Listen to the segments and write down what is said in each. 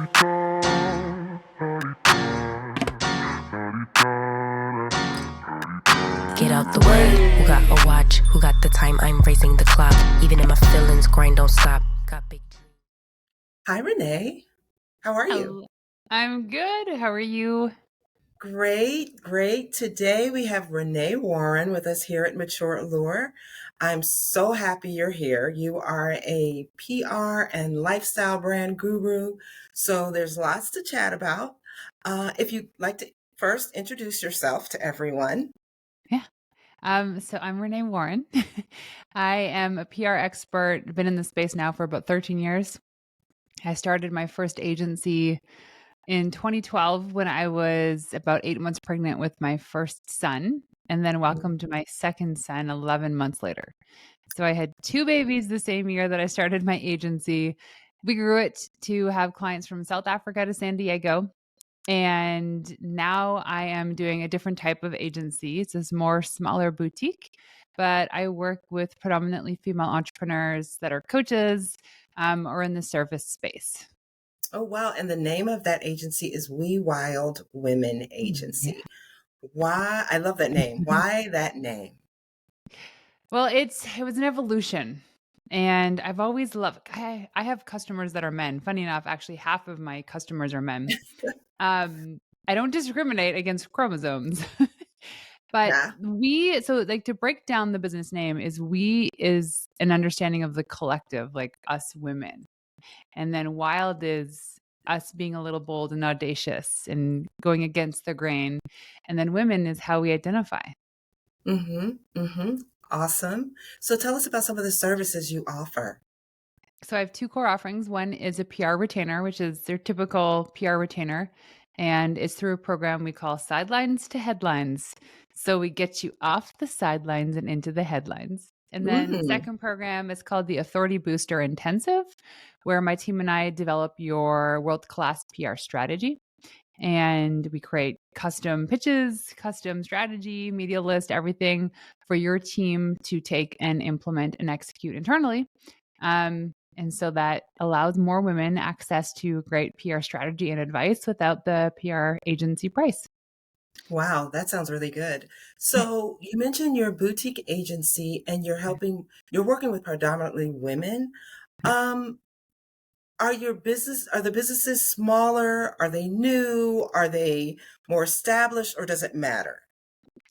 Get out the way. Who got a watch? Who got the time? I'm racing the clock. Even in my feelings, grind don't stop. Got big. Hi, Renee. How are you? Hello. I'm good. How are you? Great, great. Today we have Renee Warren with us here at Mature Allure. I'm so happy you're here. You are a PR and lifestyle brand guru, so there's lots to chat about. If you'd like to first introduce yourself to everyone. Yeah. So I'm Renee Warren. I am a PR expert, been in the space now for about 13 years. I started my first agency in 2012 when I was about 8 months pregnant with my first son, and then welcomed my second son 11 months later. So I had two babies the same year that I started my agency. We grew it to have clients from South Africa to San Diego. And now I am doing a different type of agency. It's this more smaller boutique, but I work with predominantly female entrepreneurs that are coaches or in the service space. Oh, wow. And the name of that agency is We Wild Women Agency. Why? I love that name. Why that name? Well, it was an evolution. And I've always loved, I have customers that are men. Funny enough, actually, half of my customers are men. I don't discriminate against chromosomes. But Yeah. so like to break down the business name is an understanding of the collective, like us women. And then wild is us being a little bold and audacious and going against the grain. And then women is how we identify. Mm-hmm. Mm-hmm. Awesome. So tell us about some of the services you offer. So I have two core offerings. One is a PR retainer, which is their typical PR retainer. And it's through a program we call Sidelines to Headlines. So we get you off the sidelines and into the headlines. And then the second program is called the Authority Booster Intensive, where my team and I develop your world-class PR strategy. And we create custom pitches, custom strategy, media list, everything for your team to take and implement and execute internally. And so that allows more women access to great PR strategy and advice without the PR agency price. Wow, that sounds really good. So you mentioned your boutique agency and you're working with predominantly women. Um, are the businesses smaller? Are they new? Are they more established, or does it matter?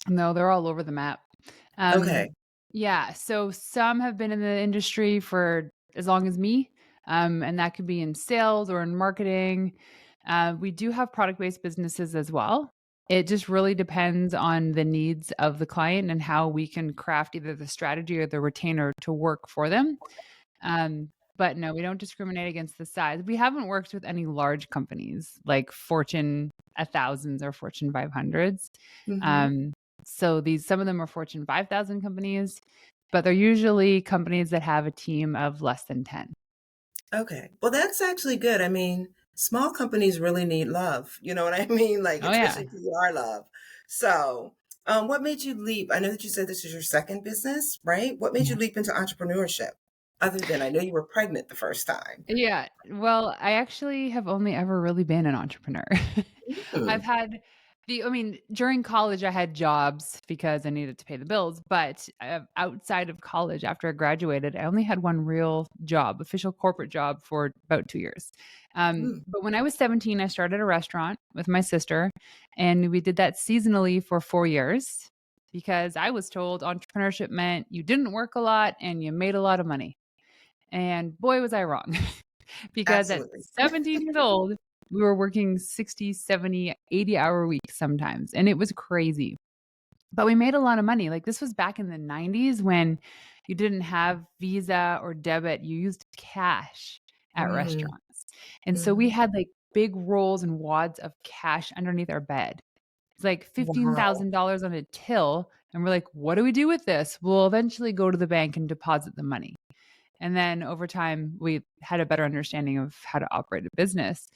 No, they're all over the map. Okay. Yeah. So some have been in the industry for as long as me, and that could be in sales or in marketing. We do have product-based businesses as well. It just really depends on the needs of the client and how we can craft either the strategy or the retainer to work for them. But no, we don't discriminate against the size. We haven't worked with any large companies like Fortune 1000s or Fortune 500s. Mm-hmm. So some of them are Fortune 5,000 companies, but they're usually companies that have a team of less than 10. Okay. Well, that's actually good. I mean, small companies really need love. You know what I mean? Like, Oh yeah. especially PR love. So, what made you leap? I know that you said this is your second business, right? What made you leap into entrepreneurship? Other than I know you were pregnant the first time. Yeah. Well, I actually have only ever really been an entrepreneur. I've Hmm. had during college, I had jobs because I needed to pay the bills. But outside of college, after I graduated, I only had one real job, official corporate job for about 2 years. Hmm. But when I was 17, I started a restaurant with my sister, and we did that seasonally for 4 years because I was told entrepreneurship meant you didn't work a lot and you made a lot of money. And boy, was I wrong. Because at Absolutely. 17 years old, we were working 60, 70, 80-hour weeks sometimes. And it was crazy. But we made a lot of money. Like this was back in the 90s when you didn't have Visa or debit. You used cash at Hmm. restaurants. And so we Hmm. had like big rolls and wads of cash underneath our bed. It's like Wow. $15,000 on a till. And we're like, what do we do with this? We'll eventually go to the bank and deposit the money. And then over time, we had a better understanding of how to operate a business.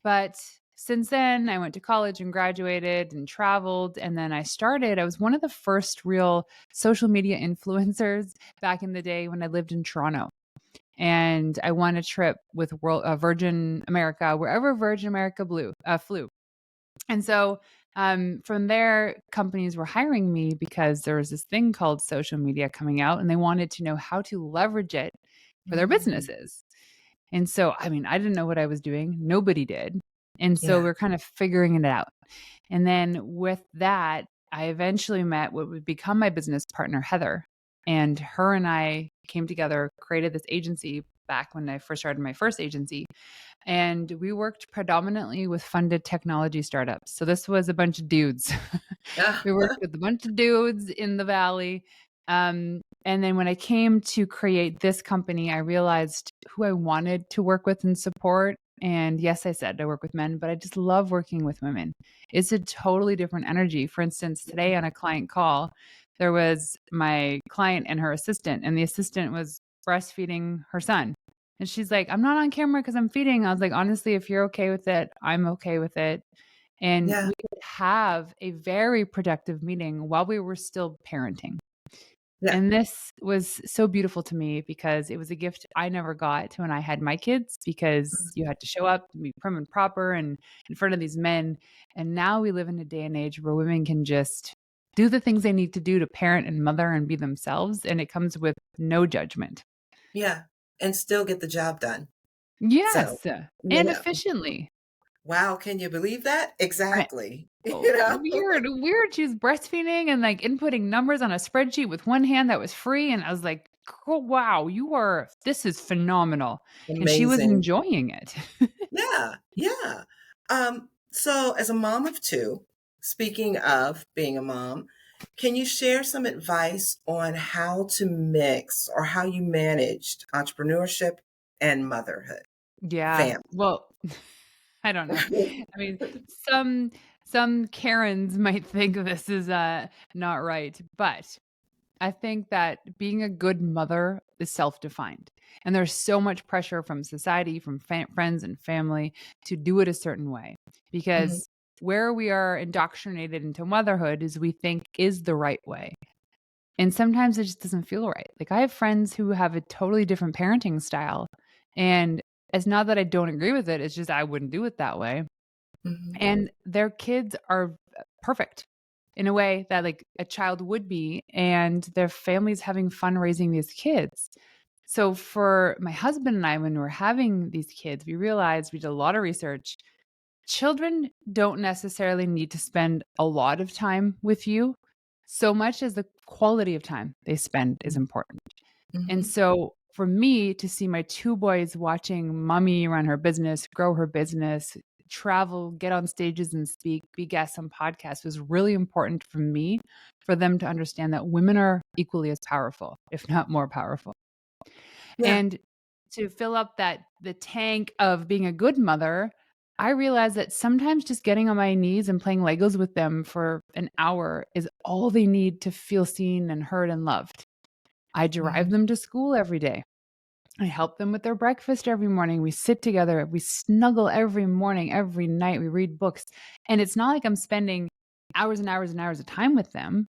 But since then, I went to college and graduated and traveled. And then I was one of the first real social media influencers back in the day when I lived in Toronto. And I won a trip with Virgin America, wherever Virgin America flew. And so from there, companies were hiring me because there was this thing called social media coming out, and they wanted to know how to leverage it for their Mm. businesses. And so, I mean, I didn't know what I was doing. Nobody did. And so Yeah. we're kind of figuring it out. And then with that, I eventually met what would become my business partner, Heather. And her and I came together, created this agency back when I first started my first agency. And we worked predominantly with funded technology startups. So this was a bunch of dudes. Yeah. We worked with a bunch of dudes in the valley. And then when I came to create this company, I realized who I wanted to work with and support. And yes, I said I work with men, but I just love working with women. It's a totally different energy. For instance, today on a client call, there was my client and her assistant, and the assistant was breastfeeding her son. And she's like, I'm not on camera because I'm feeding. I was like, honestly, if you're okay with it, I'm okay with it. And Yeah. we could have a very productive meeting while we were still parenting. Yeah. And this was so beautiful to me because it was a gift I never got when I had my kids, because you had to show up and be prim and proper and in front of these men. And now we live in a day and age where women can just do the things they need to do to parent and mother and be themselves. And it comes with no judgment. Yeah. And still get the job done. So, Yes. you And know, efficiently. wow, can you believe that? Right. Exactly. Oh, You know? weird. She was breastfeeding and like inputting numbers on a spreadsheet with one hand that was free. And I was like, oh, wow, this is phenomenal. And she was Amazing. enjoying it. Yeah. Yeah. So as a mom of two, speaking of being a mom, can you share some advice on how to mix or how you managed entrepreneurship and motherhood, Yeah. family? Well, I don't know. I mean, some Karens might think this is not right, but I think that being a good mother is self-defined. And there's so much pressure from society, from friends and family to do it a certain way. Mhm. Because where we are indoctrinated into motherhood is we think is the right way. And sometimes it just doesn't feel right. Like I have friends who have a totally different parenting style. And it's not that I don't agree with it, it's just I wouldn't do it that way. Mhm. And their kids are perfect in a way that like a child would be, and their family's having fun raising these kids. So for my husband and I, when we were having these kids, we realized, we did a lot of research. Children don't necessarily need to spend a lot of time with you so much as the quality of time they spend is important. And Mhm. so for me to see my two boys watching mommy run her business, grow her business, travel, get on stages and speak, be guests on podcasts was really important for me, for them to understand that women are equally as powerful, if not more powerful. Yeah. And to fill up the tank of being a good mother, I realized that sometimes just getting on my knees and playing Legos with them for an hour is all they need to feel seen and heard and loved. I drive Mhm. them to school every day. I help them with their breakfast every morning. We sit together, we snuggle every morning, every night, we read books. And it's not like I'm spending hours and hours and hours of time with them.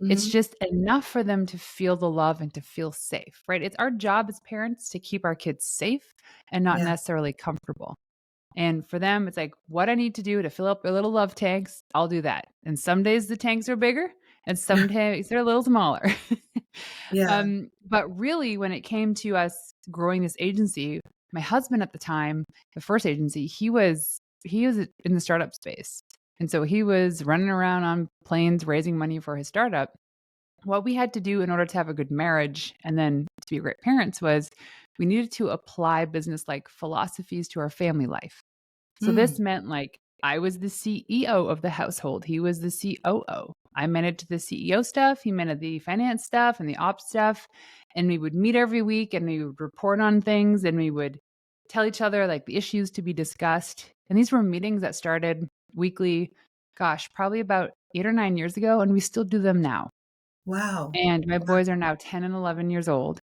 It's Mhm. just enough for them to feel the love and to feel safe, right? It's our job as parents to keep our kids safe and not Yeah. necessarily comfortable. And for them, it's like, what I need to do to fill up their little love tanks, I'll do that. And some days the tanks are bigger and some days they're a little smaller. Yeah. But really, when it came to us growing this agency, my husband at the time, the first agency, he was in the startup space. And so he was running around on planes raising money for his startup. What we had to do in order to have a good marriage and then to be great parents was we needed to apply business like philosophies to our family life. So this Mm. meant like I was the CEO of the household. He was the COO. I managed the CEO stuff. He managed the finance stuff and the ops stuff. And we would meet every week and we would report on things and we would tell each other like the issues to be discussed. And these were meetings that started weekly, gosh, probably about 8 or 9 years ago. And we still do them now. Wow. And my Wow. boys are now 10 and 11 years old.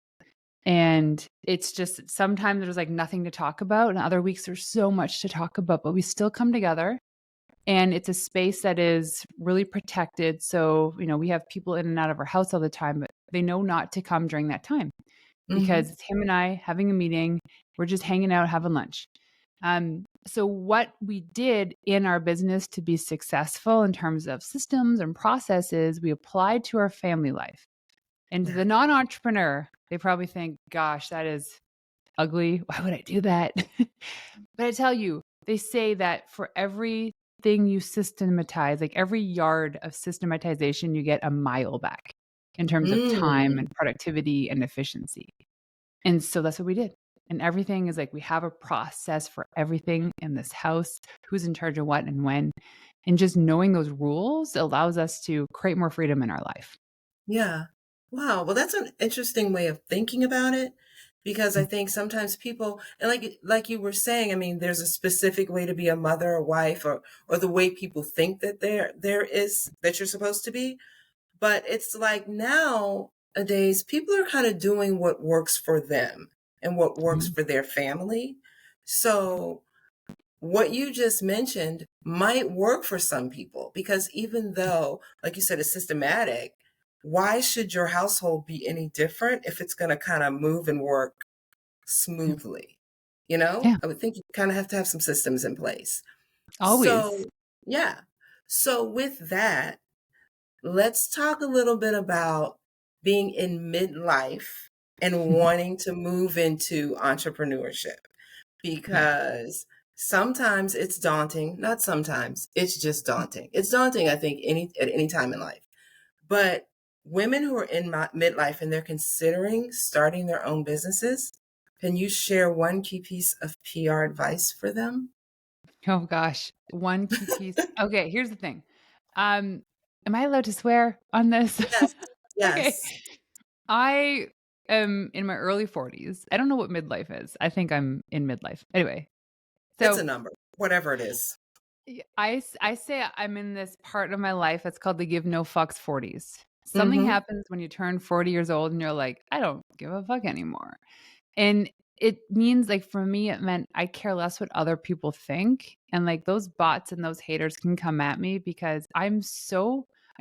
And it's just sometimes there's like nothing to talk about, and other weeks there's so much to talk about, but we still come together. And it's a space that is really protected. So, we have people in and out of our house all the time, but they know not to come during that time. because Hmm. it's him and I having a meeting. We're just hanging out, having lunch. So what we did in our business to be successful in terms of systems and processes, we applied to our family life. And to Yeah. the non-entrepreneur, they probably think, gosh, that is ugly. Why would I do that? But I tell you, they say that for everything you systematize, like every yard of systematization, you get a mile back in terms of time Mm. and productivity and efficiency. And so that's what we did. And everything is like we have a process for everything in this house, who's in charge of what and when. And just knowing those rules allows us to create more freedom in our life. Yeah. Wow. Well, that's an interesting way of thinking about it because I think sometimes people, and like you were saying, I mean, there's a specific way to be a mother or wife, or the way people think that there is that you're supposed to be. But it's like nowadays people are kind of doing what works for them and what works Mhm. for their family. So what you just mentioned might work for some people because even though, like you said, it's systematic, why should your household be any different if it's going to kind of move and work Yeah. smoothly? You know, Yeah. I would think you kind of have to have some systems in place. Always. So, yeah. So, with that, let's talk a little bit about being in midlife and wanting to move into entrepreneurship Yeah. because sometimes it's daunting. Not sometimes, it's just daunting. It's daunting, I think, at any time in life. But women who are in midlife and they're considering starting their own businesses, can you share one key piece of PR advice for them? Oh gosh. One key piece. Okay, here's the thing. Um, am I allowed to swear on this? Yes, Okay. yes. I am in my early 40s. I don't know what midlife is. I think I'm in midlife. Anyway, It's a so number, whatever it is. I say I'm in this part of my life that's called the give no fucks 40s. Something Mm-hmm. happens when you turn 40 years old and you're like, I don't give a fuck anymore. And it means like for me, it meant I care less what other people think. And like those bots and those haters can come at me because I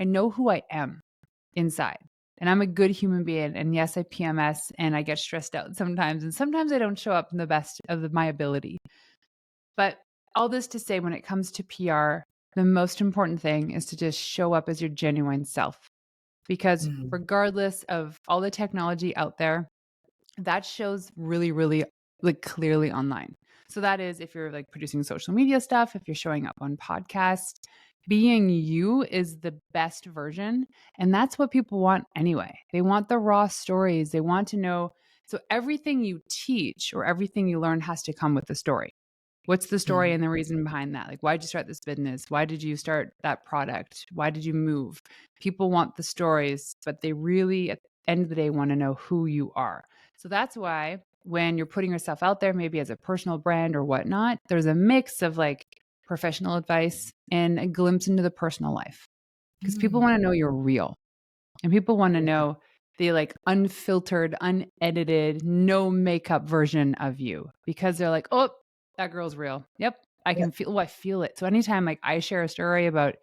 know who I am inside. And I'm a good human being. And yes, I PMS and I get stressed out sometimes. And sometimes I don't show up in the best of my ability. But all this to say, when it comes to PR, the most important thing is to just show up as your genuine self. Because Mm-hmm. regardless of all the technology out there, that shows really, really like clearly online. So that is if you're like producing social media stuff, if you're showing up on podcasts, being you is the best version. And that's what people want anyway. They want the raw stories. They want to know. So everything you teach or everything you learn has to come with the story. What's the story and the reason behind that? Like, why did you start this business? Why did you start that product? Why did you move? People want the stories, but they really, at the end of the day, want to know who you are. So that's why when you're putting yourself out there, maybe as a personal brand or whatnot, there's a mix of like professional advice and a glimpse into the personal life because people Mm-hmm. want to know you're real and people want to know the like unfiltered, unedited, no makeup version of you because they're like, oh, that girl's real. Yep. I Yeah. can feel, oh, I feel it. So anytime like I share a story about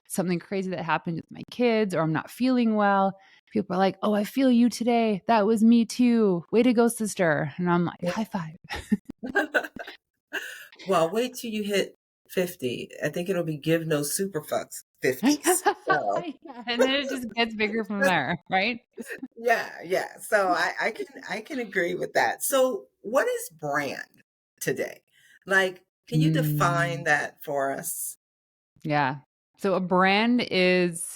something crazy that happened with my kids or I'm not feeling well, people are like, oh, I feel you today. That was me too. Way to go, sister. And I'm like, high five. Well, wait till you hit 50. I think it'll be give no super fucks 50s. So, Yeah, and then it just gets bigger from there, right? yeah, yeah. So I can agree with that. So, what is brand today? Like, can you define Mm, that for us? yeah. So a brand is,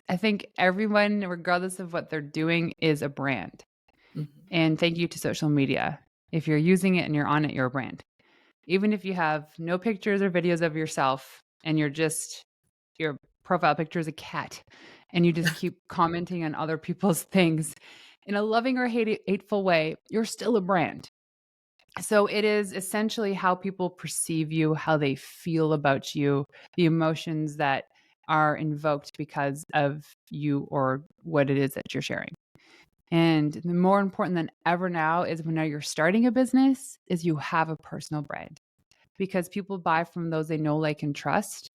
I think everyone, regardless of what they're doing, is a brand. Mhm. And thank you to social media. If you're using it and you're on it, you're a brand. Even if you have no pictures or videos of yourself and you're just, your profile picture is a cat and you just keep commenting on other people's things in a loving or hateful way, you're still a brand. So it is essentially how people perceive you, how they feel about you, the emotions that are invoked because of you or what it is that you're sharing. And the more important than ever now is when you're starting a business is you have a personal brand because people buy from those they know, like, and trust.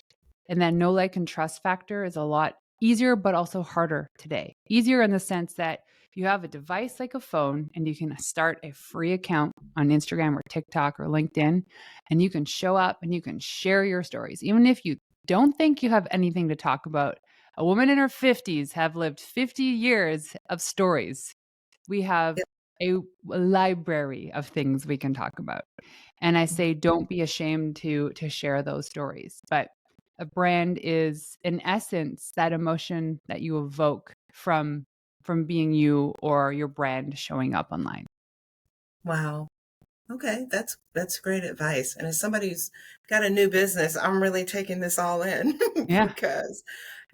And that know, like, and trust factor is a lot easier, but also harder today. Easier in the sense that You have a device like a phone, and you can start a free account on Instagram or TikTok or LinkedIn, and you can show up and you can share your stories. Even if you don't think you have anything to talk about, a woman in her 50s have lived 50 years of stories. We have a library of things we can talk about. And I say, don't be ashamed to share those stories. But a brand is, in essence, that emotion that you evoke from being you or your brand showing up online. Wow. Okay, that's great advice. And as somebody who's got a new business, I'm really taking this all in Yeah. because,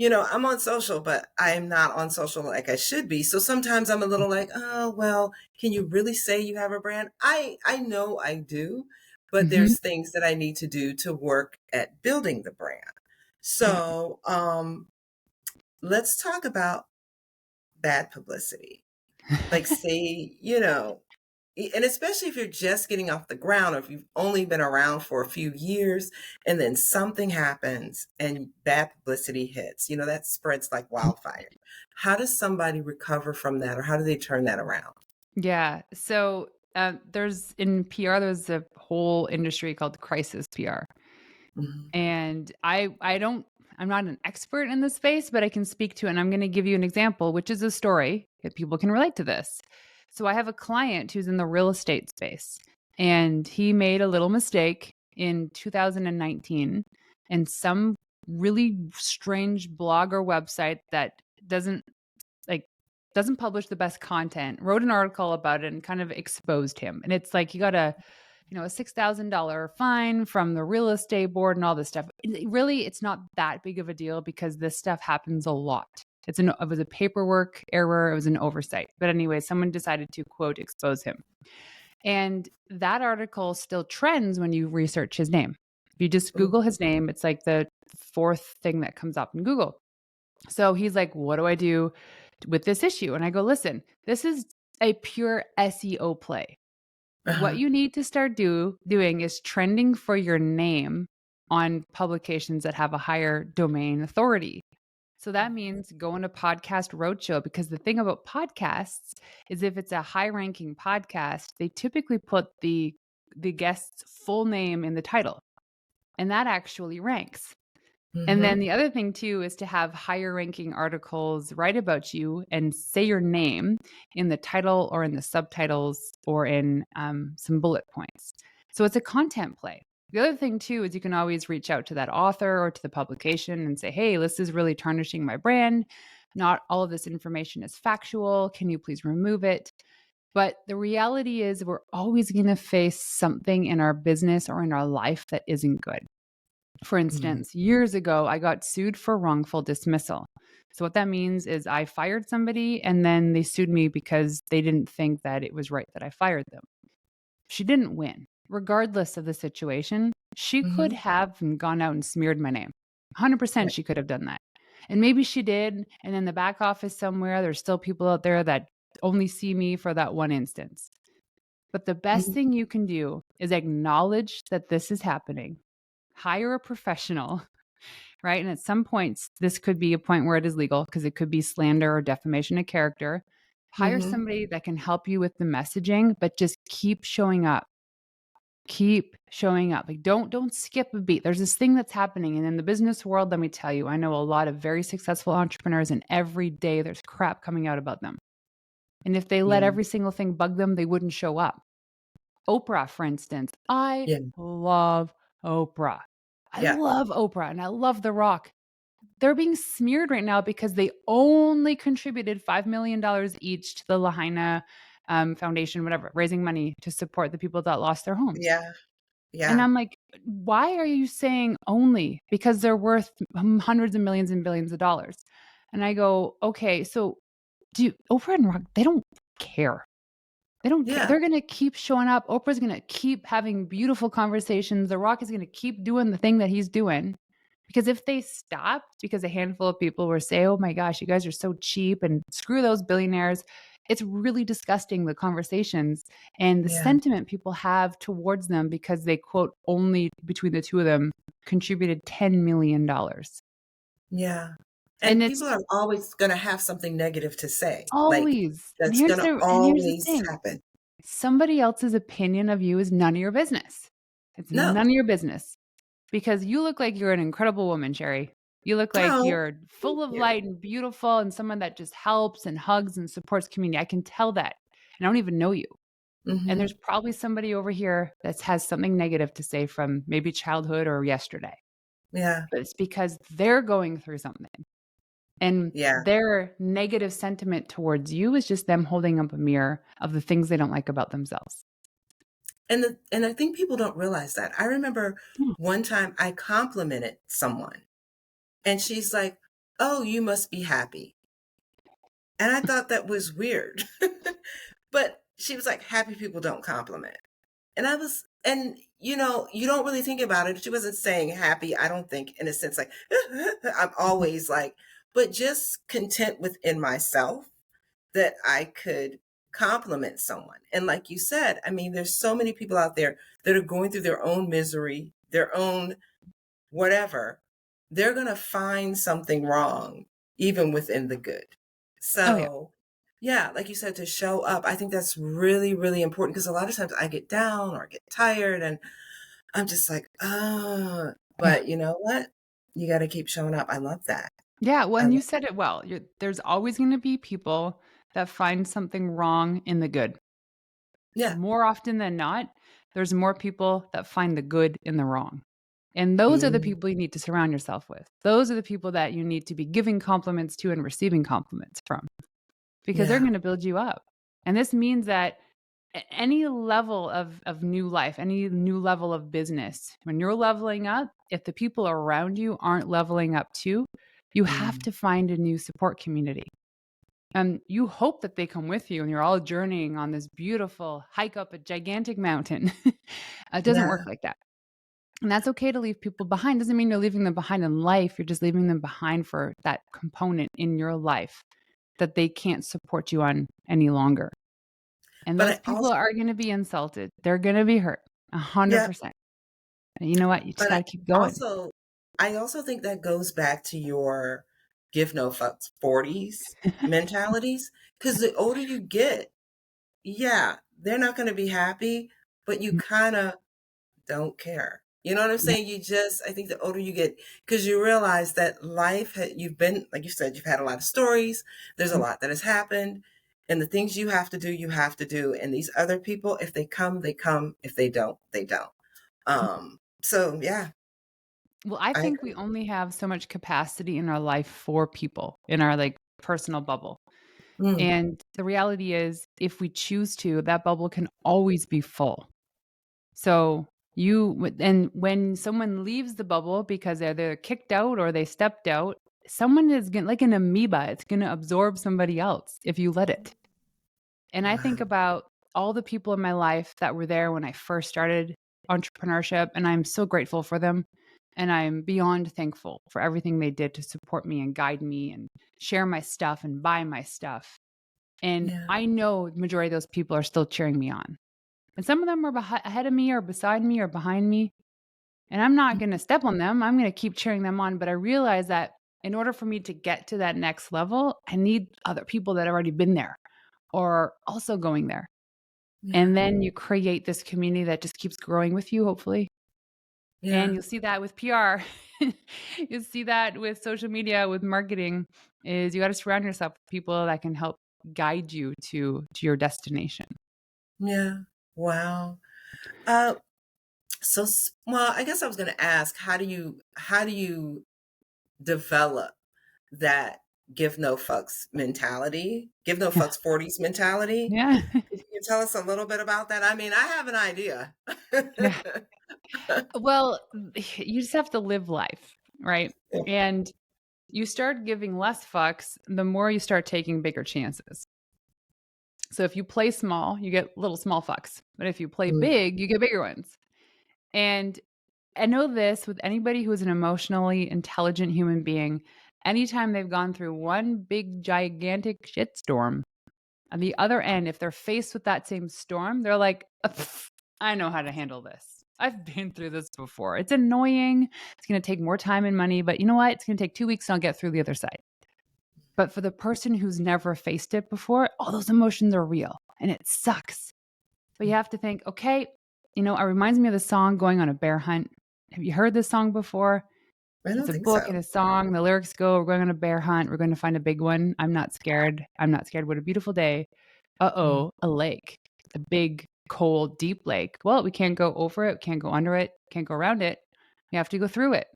I'm on social, but I'm not on social like I should be. So sometimes I'm a little like, oh, well, can you really say you have a brand? I know I do, but Mm-hmm. there's things that I need to do to work at building the brand. Yeah. So, let's talk about bad publicity. Like, say, and especially if you're just getting off the ground, or if you've only been around for a few years and then something happens and bad publicity hits, that spreads like wildfire. How does somebody recover from that, or how do they turn that around? Yeah. So there's in PR, there's a whole industry called crisis PR. Mhm. And I'm not an expert in this space, but I can speak to it. And I'm going to give you an example, which is a story that people can relate to this. So I have a client who's in the real estate space, and he made a little mistake in 2019, and some really strange blog or website that doesn't like doesn't publish the best content wrote an article about it and kind of exposed him. And it's like, you got a $6,000 fine from the real estate board and all this stuff. Really, it's not that big of a deal because this stuff happens a lot. It was a paperwork error. It was an oversight. But anyway, someone decided to, quote, expose him. And that article still trends when you research his name. If you just Google his name, it's like the fourth thing that comes up in Google. So he's like, what do I do with this issue? And I go, listen, this is a pure SEO play. What Uh-huh. you need to start doing is trending for your name on publications that have a higher domain authority. So that means going to podcast roadshow, because the thing about podcasts is if it's a high ranking podcast, they typically put the guest's full name in the title, and that actually ranks. And then Mhm. the other thing too is to have higher ranking articles write about you and say your name in the title or in the subtitles or in some bullet points. So it's a content play. The other thing too is you can always reach out to that author or to the publication and say, hey, this is really tarnishing my brand. Not all of this information is factual. Can you please remove it? But the reality is we're always going to face something in our business or in our life that isn't good. For Mhm. instance, years ago, I got sued for wrongful dismissal. So, what that means is I fired somebody and then they sued me because they didn't think that it was right that I fired them. She didn't win. Regardless of the situation, she could Mhm. have gone out and smeared my name. 100% Right. she could have done that. And maybe she did. And in the back office somewhere, there's still people out there that only see me for that one instance. But the best Mhm. thing you can do is acknowledge that this is happening, hire a professional, right? And at some points, this could be a point where it is legal because it could be slander or defamation of character. Hire Mhm. somebody that can help you with the messaging, but just keep showing up. Keep showing up. Like don't skip a beat. There's this thing that's happening. And in the business world, let me tell you, I know a lot of very successful entrepreneurs, and every day there's crap coming out about them. And if they let Yeah. every single thing bug them, they wouldn't show up. Oprah, for instance. I Yeah. love Oprah. I Yeah. love Oprah and I love The Rock. They're being smeared right now because they only contributed $5 million each to the Lahaina Foundation, whatever, raising money to support the people that lost their homes. Yeah. And Yeah. I'm like, why are you saying only? Because they're worth hundreds of millions and billions of dollars. And I go, okay, so do Oprah and Rock, they don't care. They don't care. Yeah. They're going to keep showing up. Oprah's going to keep having beautiful conversations. The Rock is going to keep doing the thing that he's doing. Because if they stopped, because a handful of people were say, oh my gosh, you guys are so cheap and screw those billionaires, it's really disgusting, the conversations and the Yeah. sentiment people have towards them because they, quote, only between the two of them contributed $10 million. Yeah. And And it's people are always going to have something negative to say. Like, always, that's going to and here's the always thing. happen. Somebody else's opinion of you is none of your business. It's No. none of your business because you look like you're an incredible woman, Sherri. You look like Oh, you're thank full of you. light and beautiful and someone that just helps and hugs and supports community. I can tell that. And I don't even know you. And Hmm. there's probably somebody over here that has something negative to say from maybe childhood or yesterday. Yeah. But it's because they're going through something. And Yeah. their negative sentiment towards you is just them holding up a mirror of the things they don't like about themselves. And I think people don't realize that. I remember Hmm. one time I complimented someone and she's like, "Oh, you must be happy." And I thought that was weird. But she was like, "Happy people don't compliment." And you don't really think about it. She wasn't saying happy, I don't think, in a sense like, I'm always like, but just content within myself that I could compliment someone. And like you said, I mean, there's so many people out there that are going through their own misery, their own whatever. They're going to find something wrong, even within the good. Oh, yeah. So, yeah, like you said, to show up, I think that's really, really important because a lot of times I get down or I get tired and I'm just like, Yeah. but you know what? You got to keep showing up. I love that. Yeah. Well, I and love, you said it well. There's always going to be people that find something wrong in the good. yeah. More often than not, there's more people that find the good in the wrong. And those are the Mm, people you need to surround yourself with. Those are the people that you need to be giving compliments to and receiving compliments from because they're yeah. going to build you up. And this means that any level of new life, any new level of business, when you're leveling up, if the people around you aren't leveling up too, you have Mm, to find a new support community. And you hope that they come with you and you're all journeying on this beautiful hike up a gigantic mountain. It doesn't yeah. work like that. And that's okay to leave people behind. Doesn't mean you're leaving them behind in life. You're just leaving them behind for that component in your life that they can't support you on any longer. And But those I people also, are going to be insulted. They're going to be hurt yeah, 100%. And you know what? You just but got to keep going. I also think that goes back to your give no fucks 40s mentalities. Because the older you get, yeah, they're not going to be happy, but you kind of don't care. You know what I'm Yeah. saying? I think the older you get, because you realize that you've been, like you said, you've had a lot of stories. There's a lot that has happened. And the things you have to do, you have to do. And these other people, if they come, they come. If they don't, they don't. So yeah, Well, I I think we agree. only have so much capacity in our life for people in our like personal bubble. Mm, And the reality is, if we choose to, that bubble can always be full. So and when someone leaves the bubble because they're kicked out or they stepped out, someone is going like an amoeba. It's going to absorb somebody else if you let it. And I think wow. about all the people in my life that were there when I first started entrepreneurship, and I'm so grateful for them. And I'm beyond thankful for everything they did to support me and guide me and share my stuff and buy my stuff. And Yeah. I know the majority of those people are still cheering me on. And some of them are ahead of me or beside me or behind me. And I'm not going to step on them. I'm going to keep cheering them on. But I realize that in order for me to get to that next level, I need other people that have already been there or also going there. Yeah. And then you create this community that just keeps growing with you, hopefully. And Yeah. you'll see that with PR. You'll see that with social media, with marketing, is you got to surround yourself with people that can help guide you to your destination. Yeah. Wow. Uh, well, I guess I was going to ask, how do you develop that give no fucks mentality, give no Yeah. fucks 40s mentality? Yeah. If you can tell us a little bit about that. I mean, I have an idea. Yeah. Well, you just have to live life, right? And you start giving less fucks, the more you start taking bigger chances. So if you play small, you get little small fucks. But if you play Mm, big, you get bigger ones. And I know this with anybody who is an emotionally intelligent human being, anytime they've gone through one big, gigantic shitstorm, on the other end, if they're faced with that same storm, they're like, I know how to handle this. I've been through this before. It's annoying. It's going to take more time and money, but you know what? It's going to take 2 weeks and I'll get through the other side. But for the person who's never faced it before, all those emotions are real and it sucks. But you have to think, okay, it reminds me of the song Going on a Bear Hunt. Have you heard this song before? I don't It's a think book so. and a song. The lyrics go, we're going on a bear hunt. We're going to find a big one. I'm not scared. I'm not scared. What a beautiful day. Uh-oh, a lake. A big, cold, deep lake. Well, we can't go over it. Can't go under it. Can't go around it. You have to go through it.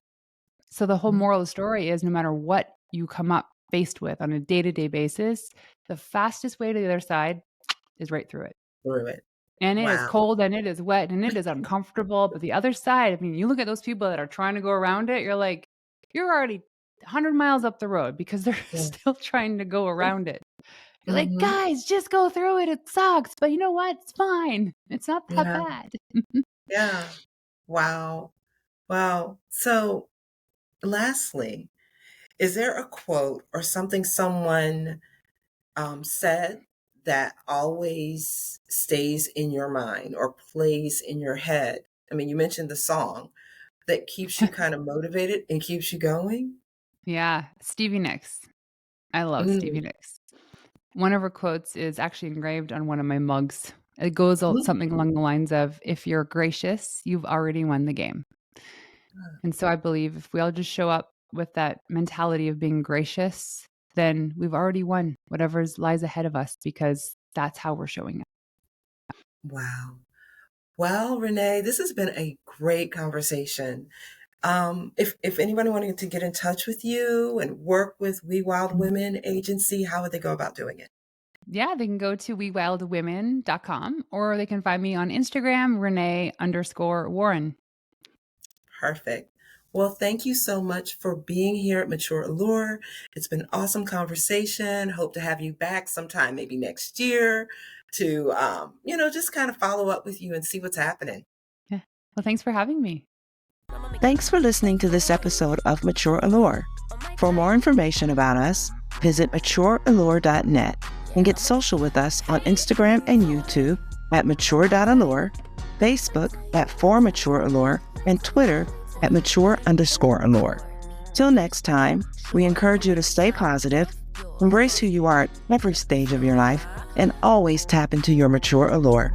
So the whole moral of the story is no matter what you come up faced with on a day-to-day basis, the fastest way to the other side is right through it. Through it. And it is Wow. cold and it is wet and it is uncomfortable. But the other side, you look at those people that are trying to go around it, you're like, you're already 100 miles up the road because they're still trying to go around it. You're like, guys, just go through it. It sucks. But you know what? It's fine. It's not that bad. Yeah. Wow. Wow. So lastly, is there a quote or something someone said that always stays in your mind or plays in your head? I mean, you mentioned the song that keeps you kind of motivated and keeps you going. Yeah. Stevie Nicks. I love Stevie Nicks. One of her quotes is actually engraved on one of my mugs. It goes something along the lines of, if you're gracious, you've already won the game. And so I believe if we all just show up with that mentality of being gracious, then we've already won whatever lies ahead of us because that's how we're showing up. Wow. Well, Renee, this has been a great conversation. If anybody wanted to get in touch with you and work with We Wild Women Agency, how would they go about doing it? Yeah, they can go to wewildwomen.com or they can find me on Instagram, Renee_Warren. Perfect. Well, thank you so much for being here at Mature Allure. It's been an awesome conversation. Hope to have you back sometime, maybe next year, to just kind of follow up with you and see what's happening. Yeah. Well, thanks for having me. Thanks for listening to this episode of Mature Allure. For more information about us, visit matureallure.net and get social with us on Instagram and YouTube at mature.allure, Facebook at @4matureallure, and Twitter at mature_allure. Till next time, we encourage you to stay positive, embrace who you are at every stage of your life, and always tap into your mature allure.